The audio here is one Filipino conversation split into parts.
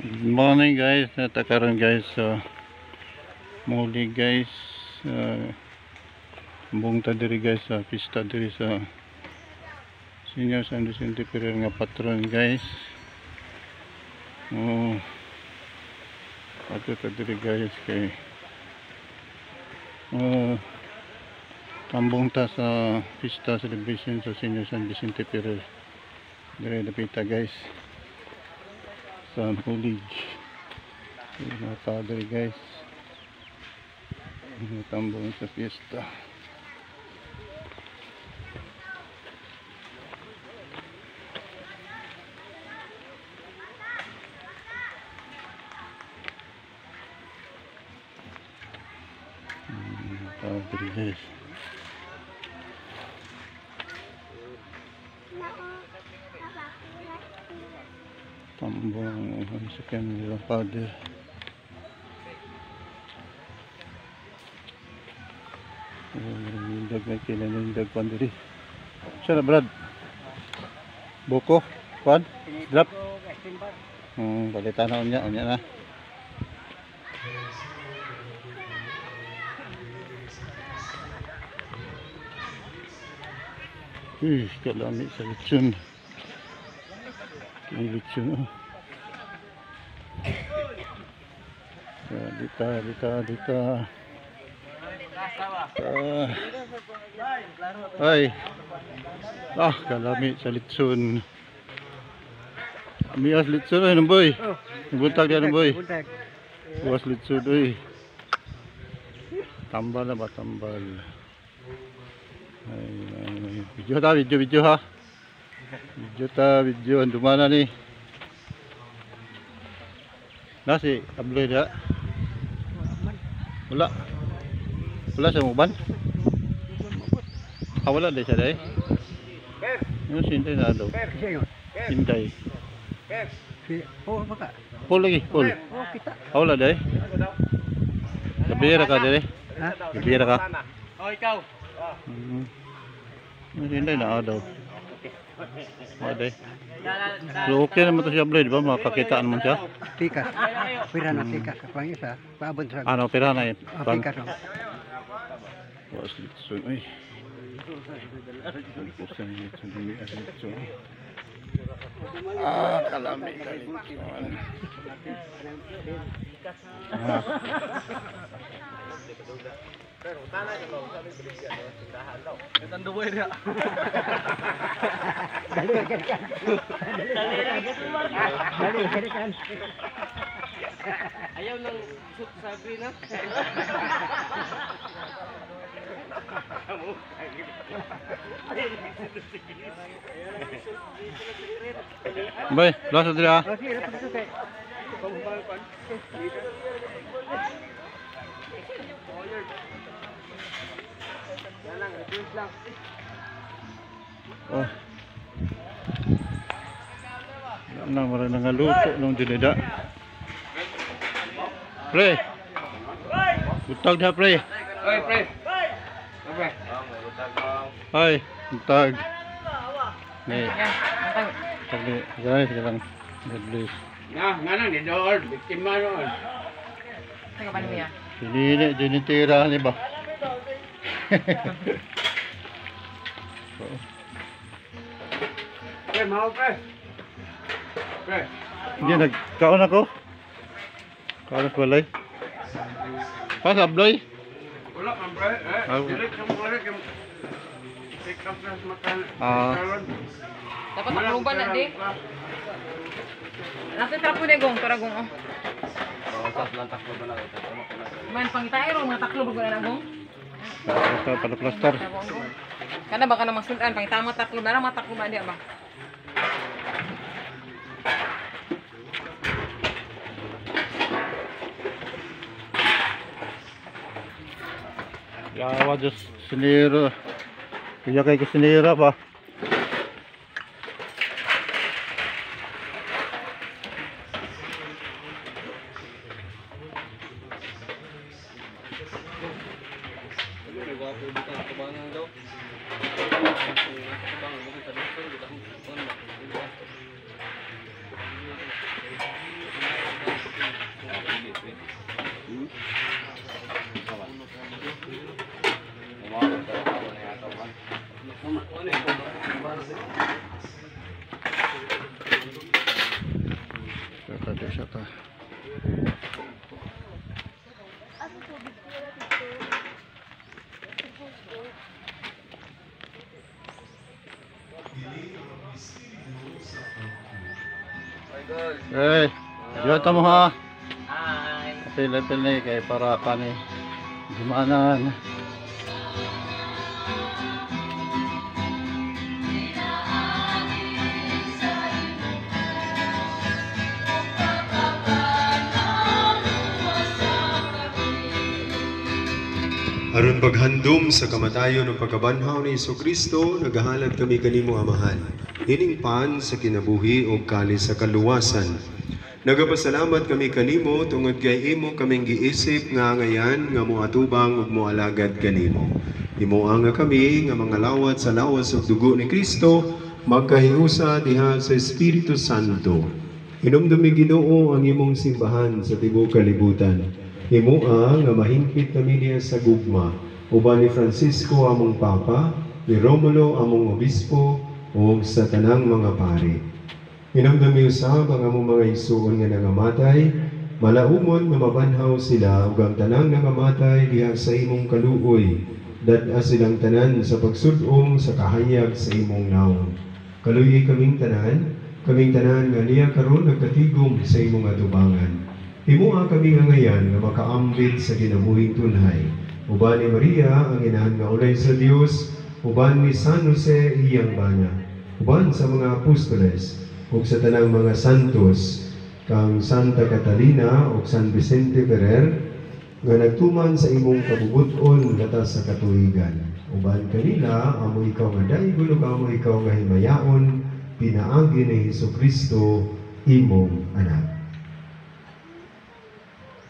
Good morning guys, natakaroon guys muli guys bungta diri guys sa pista diri sa Senior San Vicente Ferrer nga patron guys. Ato ta diri guys kay tambong ta sa pista celebration sa Senior San Vicente Ferrer diri dapita guys sa college. Mga padre guys, tambong sa fiesta. Padre guys, tambong sa kanila father. Nindag na kinanindag pan diri. Siya na Brad? Buko? Kwan? Drop? Palitan na unya na. Kalami sa lechon. Lechon dita. Ay. Kalami sa lechon. Amias lechon ay boy. Buntag dia boy. Buas lechon oi. Tambal na ba tambal. Ay, video ha. Video ang dumana ni. Nasi abloy dia. Wala sa muban. Wala deh siya deh. Yung sinday na daw. Sinday. Apa kak? Pol lagi, pol. Oh kita. Wala deh. Gabira ka deh. Hah? Gabira ka. Oh, ikaw. Yung sinday na daw. Wala deh. So okay naman to siya blade ba? Makakitaan man siya. Tikas. Pira na tikas. Kapang isa. Paabot sa. Ano, pira na eh. Tikas. Buas lechon oi. Kalami lechon. Ayaw nang sabi na. Bay, lawas diri ah. Oh, sige, dapat ito kay. Oh. Nang mara nangaluto nung dinida. Pre. Butag na pre. Oy, pre. Pre. Ay, butag. Ni. Tagli, guys, lang. God bless. Nang ni doon, biktima noon. Teka pa niya. Pinili dinitira ni ba? Pre, mau pre. Pre. Hindi nagkaon ako. Kaon sa balay. Pasabloy. Wala man pre. Direct sa mga kim. Take up na sa matan. Dapat makruban na di. Nasa trapo na gong, tora gong oh. Sas lang takbo na ito. Man pangitairo mga taklo bago na gong. Basta pada plaster. Kana baka na masudan pangitama taklo na mga taklo ba di ba? Yawa Diyos, sinira. Kaya kay sinira pa. Saka. Eh, jota mo ha. Hi. Apil ni kay para kani gumanan. Aron paghandom sa kamatayon ng pagkabanhaw ni Jesucristo, nagahalad kami kanimo amahan. Hining pan sa kinabuhi o kalis sa kaluwasan. Nagapasalamat kami kanimo tungod kay imo kaming giisip nga ngayan nga moatubang ug moalagad kanimo. Himuang nga kami nga mga lawat sa lawas ug dugo ni Kristo magkahiusa diha sa Espiritu Santo. Hinumdumi Ginoo ang imong simbahan sa tibuok kalibutan. Himuang nga mahingpit kami niya sa gugma, uban ni Francisco among Papa, ni Romulo among Obispo, o sa tanang mga pari. Hinamdami usab ang among mga isuon nga nangamatay, malaumon nga mabanhaw sila, ug ang tanang nangamatay diha sa imong kaluoy, dad-a silang tanan sa pagsud-ong sa kahayag sa imong naong. Kaluoy kaming tanan nga niya karon nagkatigom sa imong atubangan. Himuha kami nga ngayan nga makaambit sa kinabuhing tunhay. Uban ni Maria ang inahan nga ulay sa Dios, uban ni San Jose iyang bana, uban sa mga apostoles, ug sa tanang mga santos, kang Santa Catalina ug San Vicente Ferrer, nga nagtuman sa imong kabubuton latas sa katuigan. Uban kanila amo ikaw nga daigol ug amo ikaw nga himayaon, pinaagi ni Jesucristo imong anak.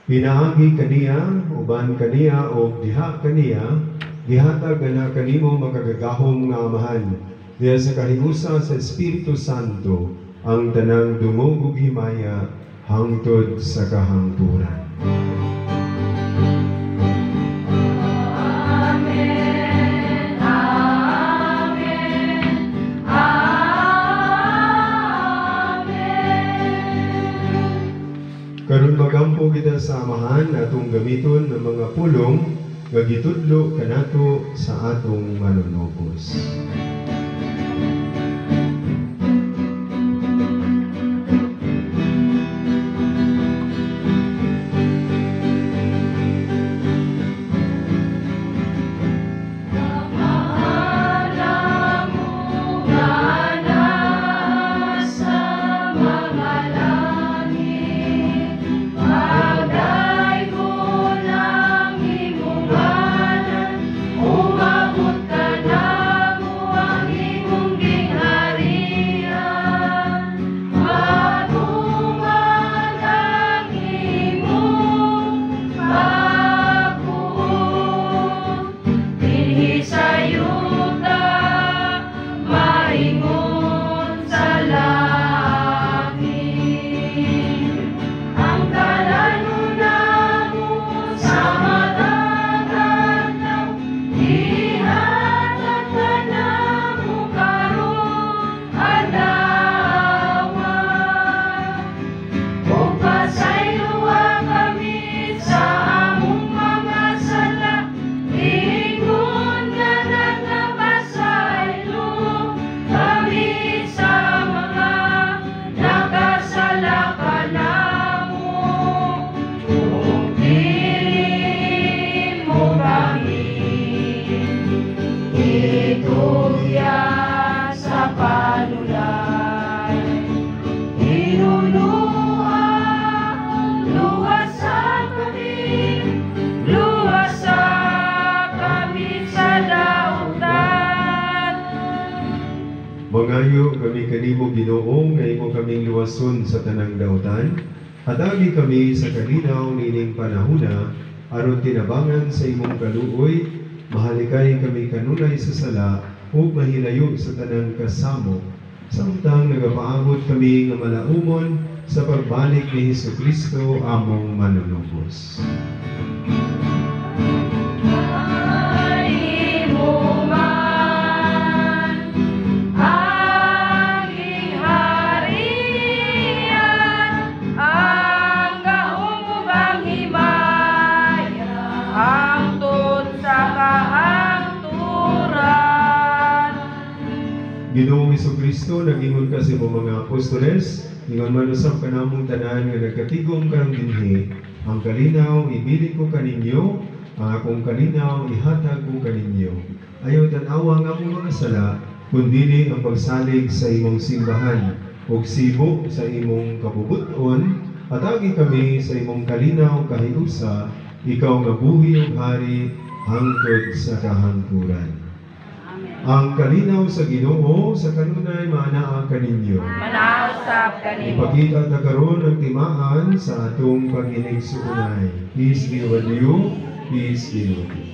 Pinaagi kaniya, uban kaniya, o diha kaniya, gihatag na kanimo makagagahom nga amahan, diha sa kahiusa sa Espiritu Santo, ang tanang dungog ug himaya, hangtod sa kahangturan. Karon magampo kita sa amahan atong gamiton ng mga pulong nga gitudlo kanato sa atong manunobos. Mangayo kami kanimo Ginoo nga imo kaming luwason sa tanang daotan. Hatagi kami sa kalinaw nining panahona aron tinabangan sa imong kaluoy, mahalikay kami kanunay sa sala ug mahilayo sa tanang kasamo. Samtang nagapaabot kami nga malaumon sa pagbalik ni Jesucristo among manunubos. Ginoong Hesukristo, nagingon ka sa imong mga apostoles, ingon man usab kanamong tanan nga nagkatigom karong dinhi, ang kalinaw ibili ko kaninyo, ang akong kalinaw ihatag ko kaninyo. Ayaw tan-awa nga akong mga sala, kundi ang pagsalig sa imong simbahan, ug sibo sa imong kabubuton, atagi kami sa imong kalinaw kahiusa, ikaw nga buhi ug hari hangtod sa kahangturan. Ang kalinaw sa Ginoo sa kanunay maanaa kaninyo. Manausap kanimo. Ipakita ta karon ang timaan sa atong pag-inigsuunay. Peace be with you. Peace be with you.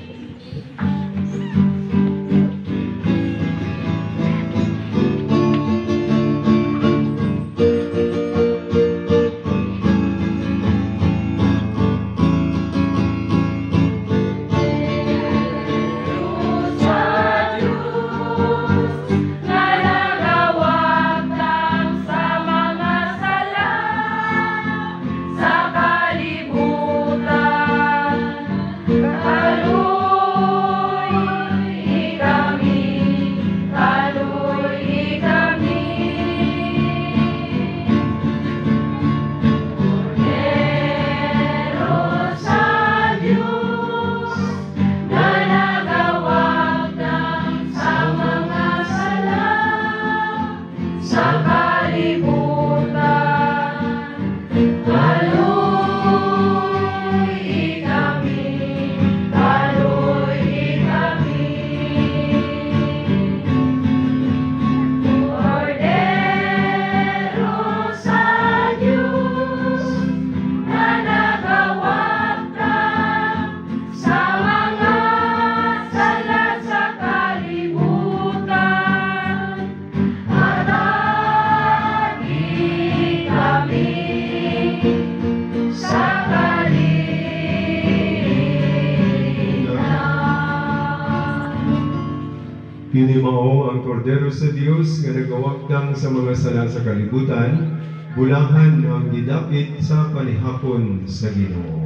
Kini mao ang kordero sa Dios nga nagawagtang sa mga sala sa kalibutan, bulahan ang gidapit sa panihapon sa Ginoo.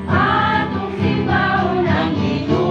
Atong simbahan ang Ginoo.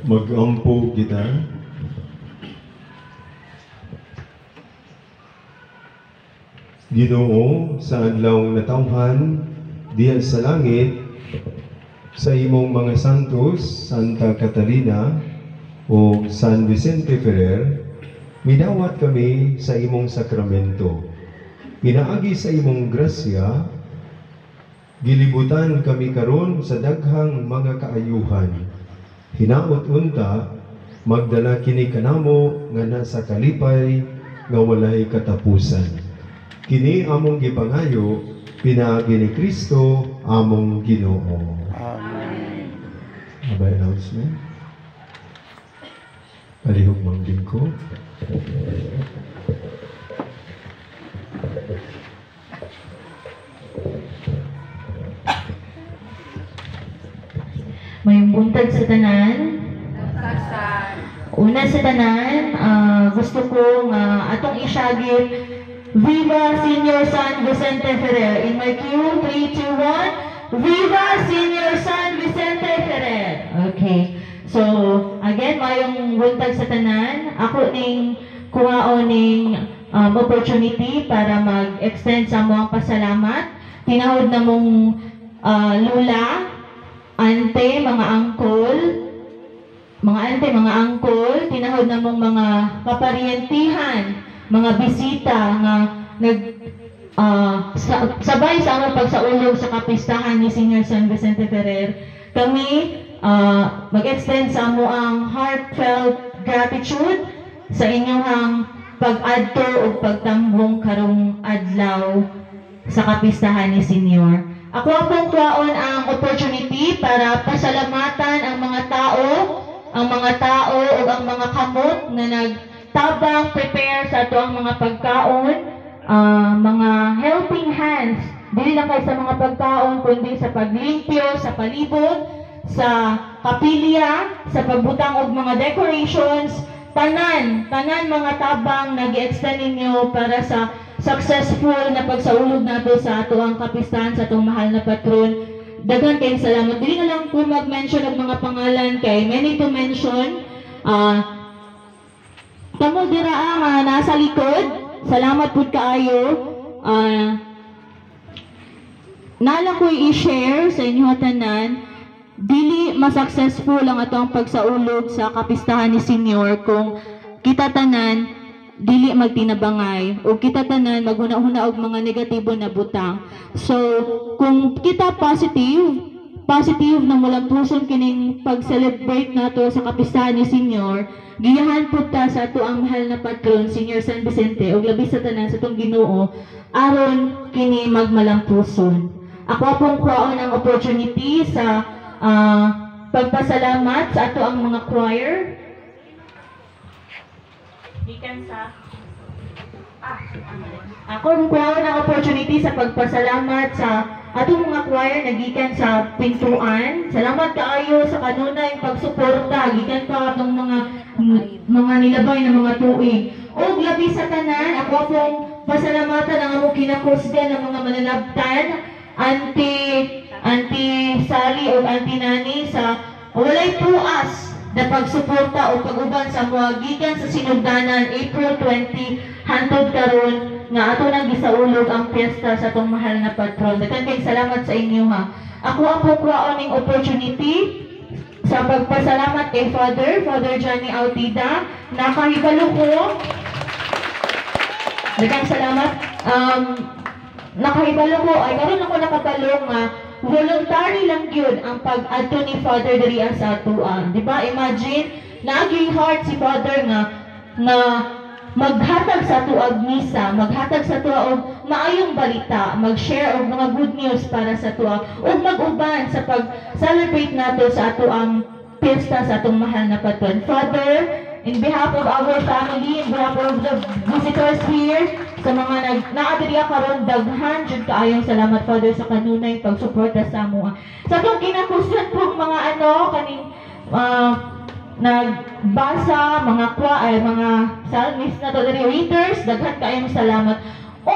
Mag-ampo kita. Ginoo, sa adlaw natawhan diha sa langit, sa imong mga santos, Santa Catalina o San Vicente Ferrer, midawat kami sa imong sakramento. Pinaagi sa imong grasya, gilibutan kami karon sa daghang mga kaayuhan. Hinaot unta, magdala kini kanamo nga nasa kalipay nga walay katapusan. Kini among gipangayo, pinaagi ni Kristo among Ginoo. Amen. Abay announcement. Palihog mang lingko. May buntag sa tanan. Una sa tanan, gusto ko atong isyagit Viva Senior San Vicente Ferrer. In my cue, 3, 2, 1. Viva Senior San Vicente Ferrer. Okay. So, again, mayong buntag sa tanan. Ako ning kuhaon ning opportunity para mag-extend sa mga pasalamat. Tinawad na mong lula, ante, mga angkol, tinahod na mong mga kaparyentihan, mga bisita nga sabay sa among pagsaulog sa kapistahan ni Senior San Vicente Ferrer. Kami mag-extend sa amo ang heartfelt gratitude sa inyong pag-adto o pagtambong karong adlaw sa kapistahan ni Senior. Ako akong kuhaon ang opportunity para pasalamatan ang mga tao o ang mga kamot na nagtabang prepare sa ato ang mga pagkaon, mga helping hands, dili lang kay sa mga pagkaon kundi sa paglimpyo, sa palibot, sa kapilya, sa pagbutang og mga decorations, tanan mga tabang nag-extend ninyo para sa successful na pagsaulog nato sa ato ang kapistahan sa atong mahal na patron. Daghan kayong salamat. Dili na lang po mag-mention ng mga pangalan kay many to mention. Kamo dira nga nasa likod. Salamat pud kaayo. Nalang ko i-share sa inyo tanan. Dili ma-successful ang atong pagsaulog sa kapistahan ni Senior kung kita tanan dili magtinabangay o kita tanan maghuna-huna og mga negatibo na butang. So kung kita positive na mulang puson kining pag-celebrate nato sa kapistahan ni Senior, giyahan pud ta sa ato ang mahal na patron Senior San Vicente ug labi sa tanan sa atong Ginoo aron kini magmalampuson. Ako pong kuhaon ang opportunity sa pagpasalamat sa ato ang mga choir. Gikan sa ako ang kuhaon ang opportunity sa pagpasalamat sa atong mga choir na gikan sa Pintuan. Salamat kaayo sa kanunay pagsuporta gikan ka atong mga nilabay na mga tuig. O labi sa tanan, ako pong pasalamatan ang among kinakusgan ng mga mananabtan, Auntie Sally o Auntie Nani sa walay puas na pagsuporta o pag-uban sa mga gikan sa sinugdanan April 20 hantod karon nga ato nang gisaulog ang piyesta sa atong mahal na patron. Daghang kayong salamat sa inyo ha. Ako ang kuhaon ning opportunity sa pagpasalamat kay Father Johnny Autida. Nakahibalo ko. Daghang salamat. Nakahibalo ko ay karon ako nakabalo nga voluntary lang yun ang pag-adto ni Father diri sa atuan. Di ba? Imagine, naaging heart si Father nga maghatag sa tuag misa, maghatag sa tuag maayong balita, mag-share og mga good news para sa tuag, ug mag-uban sa pag-celebrate nato sa atuang piyesta sa atong mahal na patron. Father, in behalf of our family, in behalf of the visitors here, sa mga naadiriya karon daghan jud kaayong salamat Father sa kanunay pagsuporta sa amo. Sa atong kinakusgan pong mga kaning nagbasa, mga mga psalmist na to diri readers, daghan kaayong salamat. O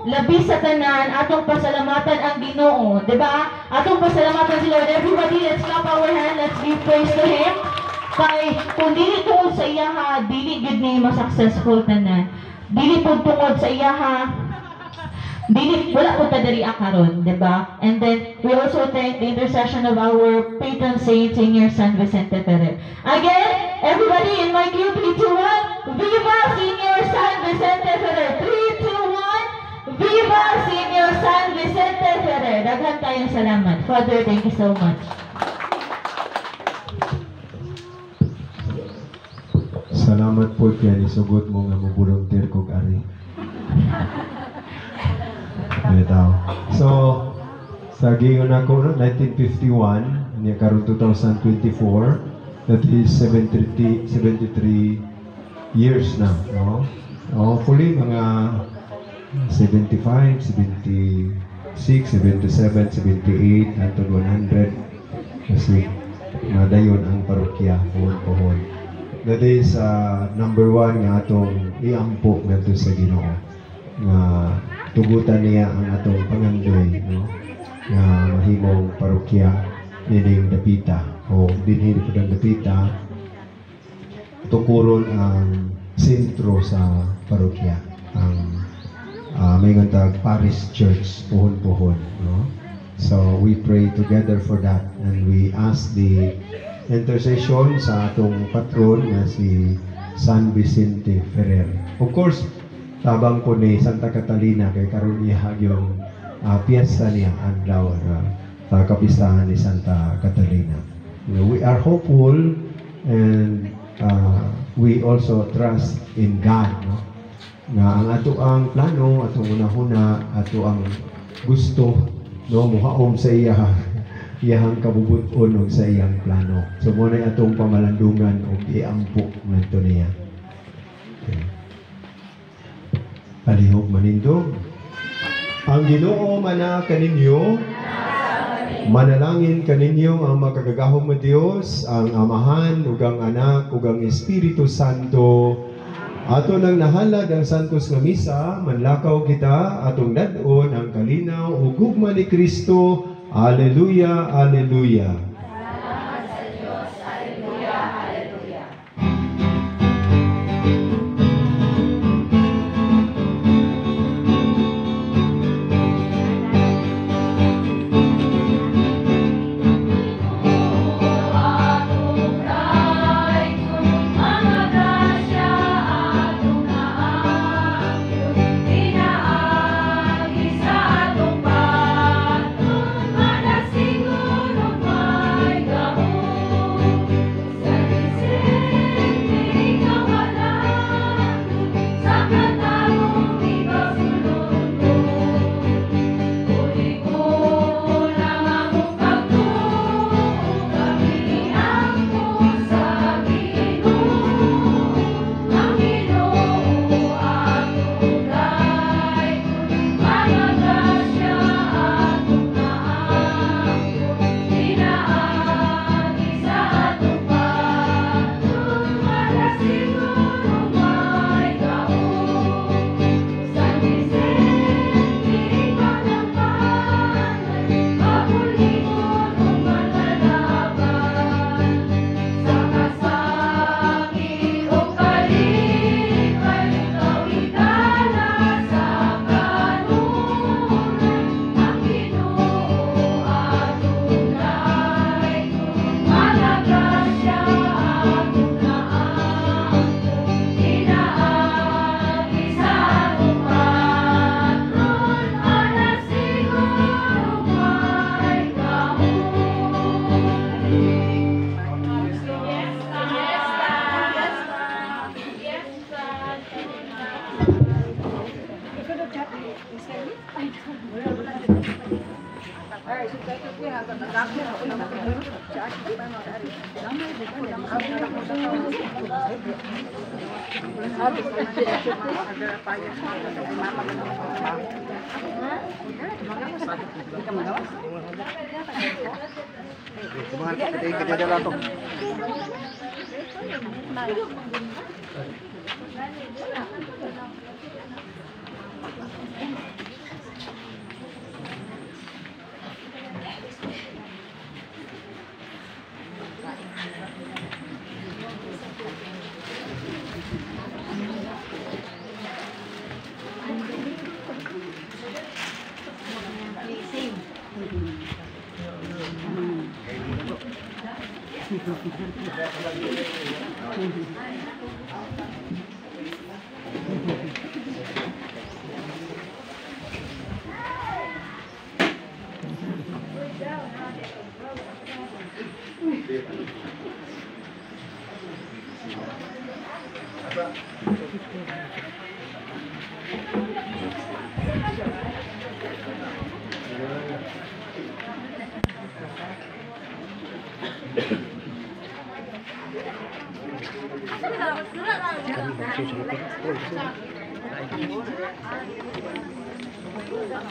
labi sa tanan atong pasalamatan ang Ginoo, di ba? Atong pasalamatan si Lord. Everybody, let's clap our hands, let's give praise to Him. Kay kung dili tungod sa iya ha, dili gid ni ma-successful tanan. Dili pud tungod sa iya ha, dili wala ko ta diri karon, di ba? And then we also thank the intercession of our patron saint, Senior San Vicente Ferrer. Again, everybody in my cue, 3, 2, 1, Viva Senior San Vicente Ferrer! 3, 2, 1, Viva Senior San Vicente Ferrer! Daghan tayong salamat. Father, thank you so much. Salamat po kaya nisugot mo nga mabuluntir kog ari. Bitaw. So, sa giyon ako, no, 1951, niya karon 2024, that is 73 years na, no? Hopefully, mga 75, 76, 77, 78, hangtod 100. Kasi, madayon ang parokya, pohon-pohon. That is number 1 nga atong iampo ngadto sa Ginoo nga tugutan niya ang atong pangandoy, no, nga mahimong parokya nining Dapita o dinhi pud ang Dapita tukuron ang sentro sa parokya, ang may tag parish church pohon-pohon, no. So we pray together for that and we ask the intercession sa atong patron nga si San Vicente Ferrer. Of course, tabang po ni Santa Catalina kay karon niya yung piyesta niya adlaw sa kapistahan ni Santa Catalina. We are hopeful and we also trust in God, no? Nga ang ato ang plano, atong una-una, ato ang gusto, no, muhaom sa iyang kabubuton o sa iyang plano. So muna atong pamalandungan o iampo ngadto niya. Okay. Palihog manindog. Ang Ginoo mana kaninyo, manalangin kaninyo ang makagagahong mo Dios, ang Amahan, ug ang Anak, ug ang Espiritu Santo. Ato nang nahalad ang santos nga misa, manlakaw kita atong dad-on ang kalinaw ug gugma ni Kristo. Alleluia, alleluia. Salamat sa Diyos. Alleluia, alleluia.